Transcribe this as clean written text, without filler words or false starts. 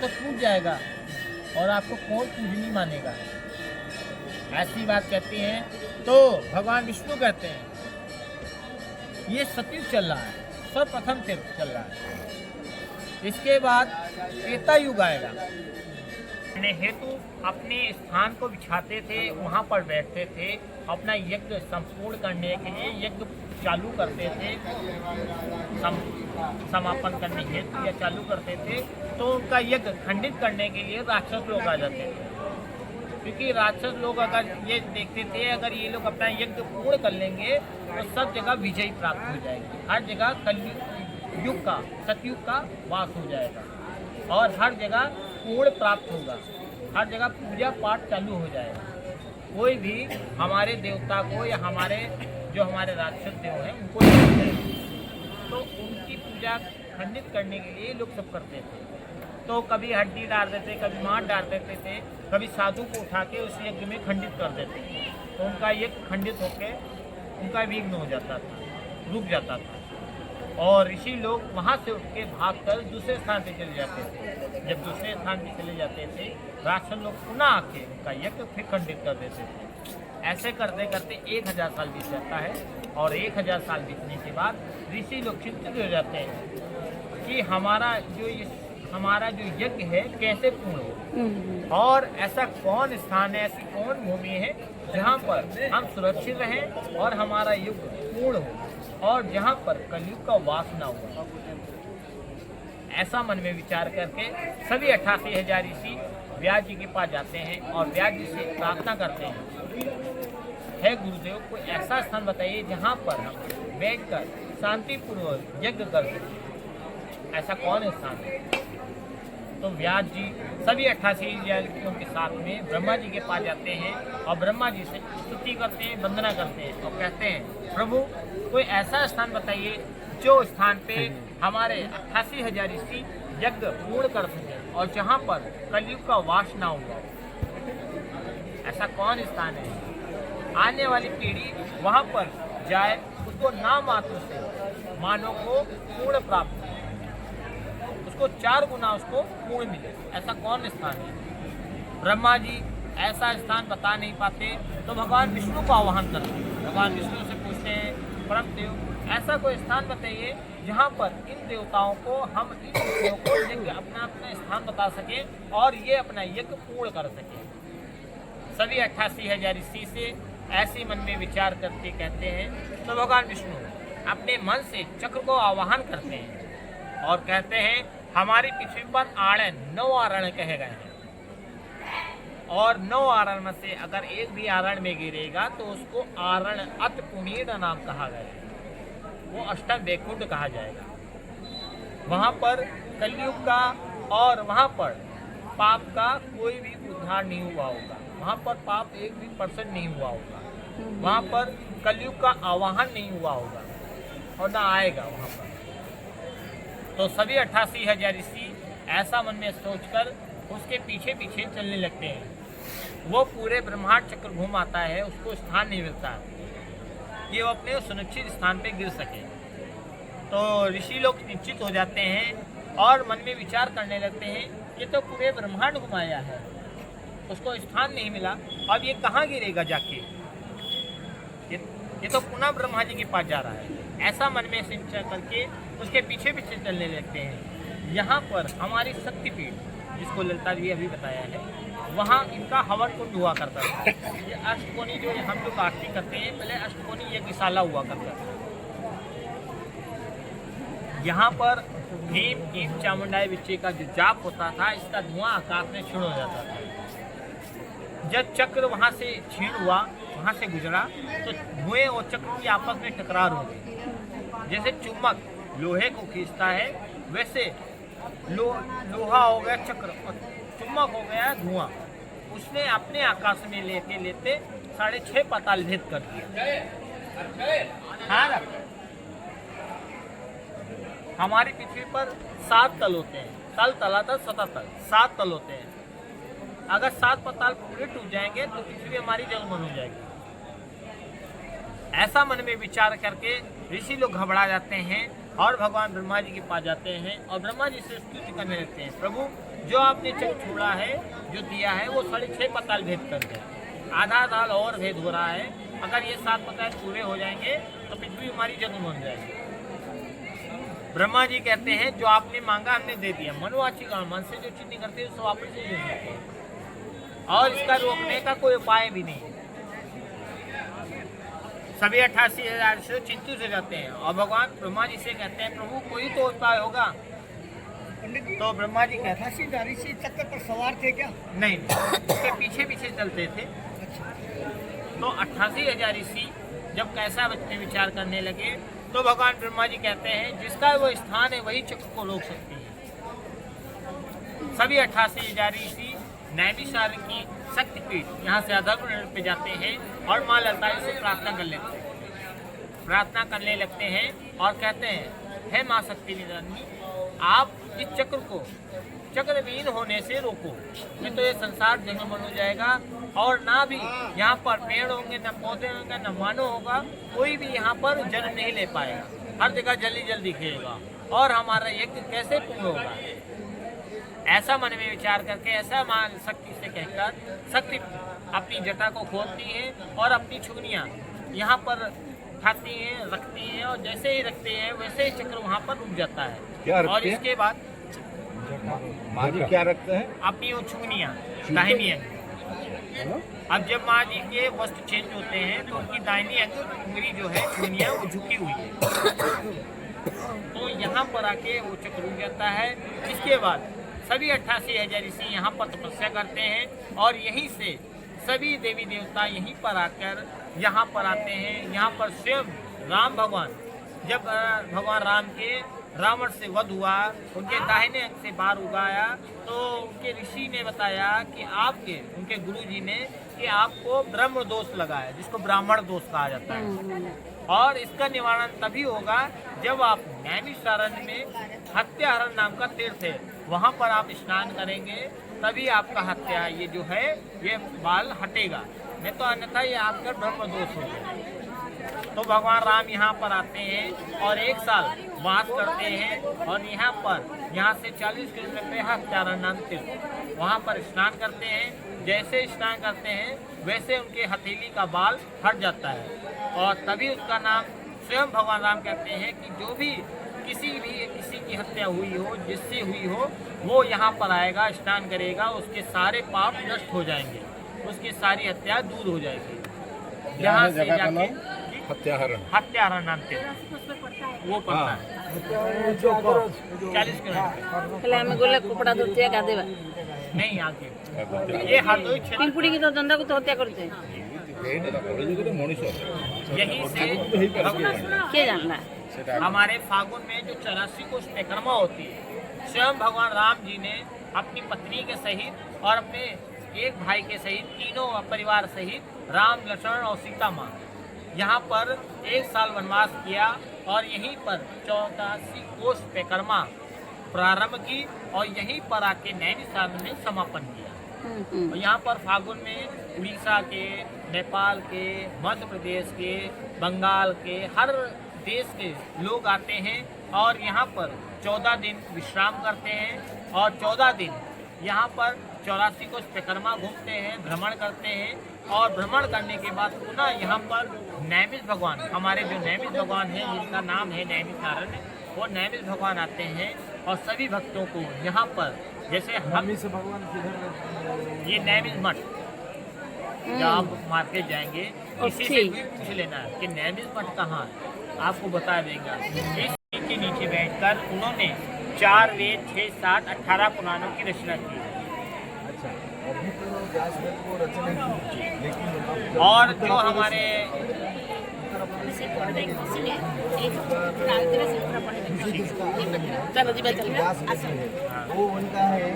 तो टूट जाएगा और आपको कौन पूजनी मानेगा। ऐसी बात कहती हैं तो भगवान विष्णु कहते हैं ये सतयुग चल रहा है, सर्वप्रथम चल रहा है। इसके बाद त्रेता युग आएगा। हेतु अपने स्थान को बिछाते थे, वहाँ पर बैठते थे, अपना यज्ञ संपूर्ण करने के लिए यज्ञ चालू करते थे, समापन करने हेतु या चालू करते थे, तो उनका यज्ञ खंडित करने के लिए राक्षस लोग आ जाते थे। क्योंकि राक्षस लोग अगर ये देखते थे अगर ये लोग अपना यज्ञ पूर्ण कर लेंगे तो सब जगह विजय प्राप्त हो जाएगी, हर जगह कलयुग का सतयुग का वास हो जाएगा और हर जगह पूर्ण प्राप्त होगा, हर जगह पूजा पाठ चालू हो जाएगा। कोई भी हमारे देवता को या हमारे राक्षस देव हैं उनको तो उनकी पूजा खंडित करने के लिए लोग सब करते थे। तो कभी हड्डी डाल देते, कभी मांस डाल देते थे, कभी साधु को उठा के उस यज्ञ में खंडित कर देते थे, तो उनका यज्ञ खंडित होकर उनका विघ्न हो जाता था, रुक जाता था और ऋषि लोग वहाँ से उठ के भाग कर दूसरे स्थान पे चले जाते थे। जब दूसरे स्थान पे चले जाते थे राक्षस लोग पुनः आके उनका यज्ञ फिर खंडित कर देते थे। ऐसे करते करते 1000 साल बीत जाता है और 1000 साल बीतने के बाद ऋषि लोग चिंतित हो जाते हैं कि हमारा जो यज्ञ है कैसे पूर्ण हो और ऐसा कौन स्थान है, ऐसी कौन भूमि है जहाँ पर हम सुरक्षित रहें और हमारा युग पूर्ण हो और जहाँ पर कलयुग का वास ना हो। ऐसा मन में विचार करके सभी 88,000 ऋषि व्यास जी के पास जाते हैं और व्यास जी से प्रार्थना करते हैं, हे गुरुदेव कोई ऐसा स्थान बताइए जहाँ पर हम बैठकर शांतिपूर्वक यज्ञ कर सकें, ऐसा कौन स्थान है। तो व्यास जी सभी 88,000 ऋषियों के साथ में ब्रह्मा जी के पास जाते हैं और ब्रह्मा जी से स्तुति करते हैं, वंदना करते हैं और कहते हैं प्रभु कोई ऐसा स्थान बताइए जो स्थान पे हमारे 88,000 ऋषि यज्ञ पूर्ण कर सकें और जहाँ पर कलयुग का वास ना हुआ। ऐसा कौन स्थान है आने वाली पीढ़ी वहाँ पर जाए, उसको नाम मात्र से मानव को पूर्ण प्राप्त हो, उसको 4 गुना उसको पूर्ण मिले, ऐसा कौन स्थान है। ब्रह्मा जी ऐसा स्थान बता नहीं पाते तो भगवान विष्णु को आह्वान करते हैं। भगवान विष्णु से पूछते हैं परम देव ऐसा कोई स्थान बताइए जहाँ पर इन देवताओं को हम इन ऋषियों को यज्ञ अपना स्थान बता सकें और ये अपना यज्ञ पूर्ण कर सकें। सभी 88,000 ऋषि से ऐसे मन में विचार करके कहते हैं तो भगवान विष्णु अपने मन से चक्र को आवाहन करते हैं और कहते हैं हमारी पृथ्वी पर 9 आरण कहे गए हैं और 9 आरण में से अगर एक भी आरण में गिरेगा तो उसको आरण अत पुनीर नाम कहा गया है, वो अष्टम वैकुंठ कहा जाएगा। वहाँ पर कलयुग का और वहाँ पर पाप का कोई भी उद्धार नहीं हुआ होगा, वहाँ पर पाप 1% नहीं हुआ होगा, वहाँ पर कलयुग का आवाहन नहीं हुआ होगा और ना आएगा वहाँ पर। तो सभी 88,000 ऋषि ऐसा मन में सोचकर उसके पीछे पीछे चलने लगते हैं। वो पूरे ब्रह्मांड चक्र घूम आता है, उसको स्थान नहीं मिलता कि वो अपने सुनिश्चित स्थान पे गिर सके। तो ऋषि लोग निश्चित हो जाते हैं और मन में विचार करने लगते हैं कि तो पूरे ब्रह्मांड घुमाया है, उसको स्थान नहीं मिला, अब ये कहाँ गिरेगा जाके, ये तो पुनः ब्रह्मा जी के पास जा रहा है। ऐसा मन में चिंता करके उसके पीछे पीछे चलने लगते हैं। यहाँ पर हमारी शक्तिपीठ जिसको ललिता जी अभी बताया है, वहाँ इनका हवन कुंड हुआ करता था। ये अष्टकोणी जो हम लोग आरती करते हैं, पहले अष्टकोणी यज्ञशाला हुआ करता था। यहाँ पर भीम की चामुंडाई बिच्चे का जो जाप होता था, इसका धुआं आकाश में क्षीण हो जाता था। जब चक्र वहाँ से क्षीण हुआ, वहाँ से गुजरा, तो धुएं और चक्र की आपस में टकरार हो गई। जैसे चुम्बक लोहे को खींचता है, वैसे लोहा हो गया चक्र और चुम्बक हो गया धुआं। उसने अपने आकाश में लेते लेते 6.5 पाताल भेद कर दिया। हाँ, हमारी पृथ्वी पर 7 तल होते हैं, तल तलातल सततल 7 तल होते हैं। अगर 7 पाताल पूरे टूट जाएंगे तो पृथ्वी हमारी जलमग्न हो जाएगी। ऐसा मन में विचार करके ऋषि लोग घबरा जाते हैं और भगवान ब्रह्मा जी के पास जाते हैं और ब्रह्मा जी से स्तुति करने लगते हैं, प्रभु जो आपने चक्र छोड़ा है, जो दिया है, वो 6.5 पताल भेद कर दिया, आधा साल और भेद हो रहा है। अगर ये 7 पताल पूरे हो जाएंगे तो पृथ्वी हमारी जन्म बन जाएगी। ब्रह्मा जी कहते हैं जो आपने मांगा हमने दे दिया, मनोवाची का मन से जो चिन्ह करते हैं उसको वापस नहीं दे सकते, और इसका रोकने का कोई उपाय भी नहीं। सभी 88,000 से चिंतित हो जाते हैं और भगवान ब्रह्मा जी से कहते हैं प्रभु कोई तो उपाय होगा। तो ब्रह्मा जी कहते हैं 88,000 ऋषि चक्र पर सवार थे क्या? नहीं, उसके पीछे पीछे चलते थे। तो 88,000 ऋषि जब कैसा बच्चे विचार करने लगे तो भगवान ब्रह्मा जी कहते हैं जिसका वो स्थान है वही चक्र को रोक सकती है। सभी 88,000 ऋषि नैमिषारण्य की शक्तिपीठ यहाँ से अधर्म पे जाते हैं और माँ ललता से प्रार्थना कर लेते हैं, प्रार्थना करने लगते हैं और कहते हैं हे माँ शक्ति निधानी, आप इस चक्र को चक्रविहीन होने से रोको, नहीं तो ये संसार जंगल हो जाएगा और ना भी यहाँ पर पेड़ होंगे, न पौधे होंगे, न मानव होगा, कोई भी यहाँ पर जन्म नहीं ले पाएगा, हर जगह जल्दी जल्दी दिखेगा और हमारा यज्ञ कैसे पूर्ण होगा। ऐसा मन में विचार करके ऐसा मान शक्ति से कहकर शक्ति अपनी जटा को खोलती है और अपनी छुगनियाँ यहाँ पर उठाती हैं, रखती हैं, और जैसे ही रखते हैं वैसे ही चक्र वहाँ पर रुक जाता है। और इसके बाद माँ जी क्या रखते हैं? अपनी वो छुगनियाँ दाहिनी अंग। अब जब माँ जी के वस्त्र चेंज होते हैं तो उनकी दाहिनी अंगुली जो है छुगनियाँ वो झुकी हुई है, तो यहाँ पर आके वो चक्र रुक जाता है। इसके बाद सभी 88,000 ऋषि यहाँ पर तपस्या करते हैं और यहीं से सभी देवी देवता यहीं पर आकर यहाँ पर आते हैं। यहाँ पर स्वयं राम भगवान, जब भगवान राम के रावण से वध हुआ, उनके दाहिने अंग से बार उगाया, तो उनके ऋषि ने बताया कि आपके उनके गुरु जी ने कि आपको ब्रह्म दोष लगा है, जिसको ब्राह्मण दोष कहा जाता है, और इसका निवारण तभी होगा जब आप नैमिषारण्य में हत्याहरण नाम का तीर्थ है वहाँ पर आप स्नान करेंगे, तभी आपका हत्या ये जो है ये बाल हटेगा, नहीं तो अन्यथा ये आपका ब्रह्म दोष होगा। तो भगवान राम यहाँ पर आते हैं और 1 साल वास करते हैं और यहाँ से 40 किलोमीटर पे हत्याहरण नाम तीर्थ, वहाँ पर स्नान करते हैं। जैसे स्नान करते हैं वैसे उनके हथेली का बाल हट जाता है और तभी उसका नाम स्वयं भगवान राम कहते हैं कि जो भी किसी की हत्या हुई हो, जिससे हुई हो, वो यहाँ पर आएगा, स्नान करेगा, उसके सारे पाप नष्ट हो जाएंगे, उसकी सारी हत्या दूर हो जाएगी। यहाँ से जाके हत्याहरण नाम से वो पड़ता है 40 किलोमीटर नहीं आगे ये हाथों पिंपुड़ी की तो दंडा को तो हत्या करते हैं, यहीं से क्या जानना है। हमारे फागुन में जो 84 कोष परिक्रमा होती है, स्वयं भगवान राम जी ने अपनी पत्नी के सहित और अपने एक भाई के सहित तीनों परिवार सहित राम, लक्ष्मण और सीता माँ यहाँ पर 1 साल वनवास किया और यहीं पर 84 कोष परिक्रमा प्रारंभ की और यहीं पर आके नैनीताल में समापन किया। और यहाँ पर फागुन में उड़ीसा के, नेपाल के, मध्य प्रदेश के, बंगाल के, हर देश के लोग आते हैं और यहाँ पर 14 दिन विश्राम करते हैं और 14 दिन यहाँ पर 84 कोष परिक्रमा घूमते हैं, भ्रमण करते हैं और भ्रमण करने के बाद पुनः यहाँ पर नैमिष भगवान, हमारे जो नैमिष भगवान हैं जिनका नाम है नैमिषारण्य, वो नैमिष भगवान आते हैं और सभी भक्तों को यहाँ पर जैसे हम ये नैमिष मठ जब आप मार्केट जाएंगे इसी से पूछ लेना है कि नैमिष मठ कहाँ है, आपको बता देगा। इस के नीचे बैठकर उन्होंने 4 वेद 6, 7, 18 पुराणों की रचना की। अभी तो व्यासदेव को रचना की, लेकिन और जो हमारे चलो जी, वो उनका है।